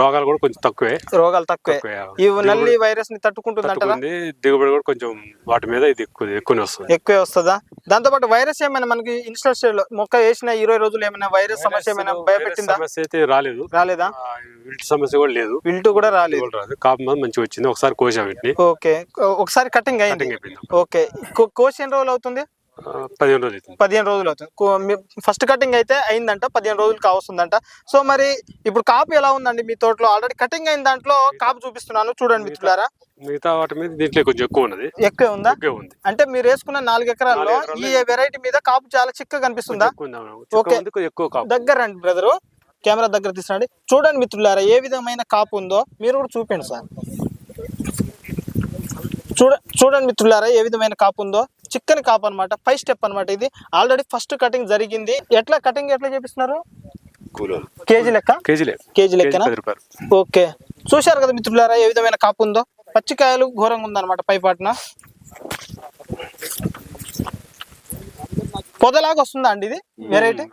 రోగాలు కూడా కొంచెం రోగాలు తక్కువే. ఈ నల్లి వైరస్ ని తట్టుకుంటుందంటారా? దిగుబడి కూడా కొంచెం వాటి మీద ఇది ఎక్కువే వస్తుందా? దాంతో పాటు వైరస్ ఏమైనా మనకి ఇన్స్టల్ స్టేజ్ లో మొక్క వేసిన 20 రోజులు ఏమైనా వైరస్ సమస్య ఏమైనా భయపెట్టిందా? సమస్య అయితే రాలేదా? విల్ట్ సమస్య కూడా లేదు. విల్ట్ కూడా రాలేదు. కాపు మంచిగా వచ్చింది. ఒకసారి కోసాం వీటిని. ఓకే, ఒకసారి కటింగ్ అయింది. ఓకే, కోసి ఎన్ని రోజులు అవుతుంది? 15 రోజులు అవుతుంది. ఫస్ట్ కటింగ్ అయితే అయిందంట, 15 రోజులు కావస్తుందంట. సో మరి ఇప్పుడు కాపు ఎలా ఉందండి మీ తోటలో? ఆల్రెడీ కటింగ్ అయిన దాంట్లో కాపు చూపిస్తున్నాను, చూడండి మిత్రులారా. మిగతా వాటి మీద దీంట్లో కొంచెం ఎక్కువ ఉందా? అంటే మీరు వేసుకున్న 4 ఎకరాల్లో ఈ వెరైటీ మీద కాపు చాలా చిక్కగా కనిపిస్తుందా? ఓకే, దగ్గర రండి బ్రదరు, కెమెరా దగ్గర తీసుకురండి. చూడండి మిత్రులారా ఏ విధమైన కాపు ఉందో మీరు కూడా చూపండి సార్. చూడండి మిత్రులారా ఏ విధమైన కాపు ఉందో. చిక్కని కాపు అనమాట, 5 స్టెప్ అనమాట. ఇది ఆల్రెడీ ఫస్ట్ కటింగ్ జరిగింది. కటింగ్ ఎట్లా చేపిస్తున్నారు? కేజీ లెక్కన. ఓకే, చూశారు కదా మిత్రులారా ఏ విధమైన కాపు ఉందో. పచ్చికాయలు ఘోరంగా ఉందన్నమాట. పైపాటున పొదలాగా వస్తుందా అండి ఇది వెరైటీ?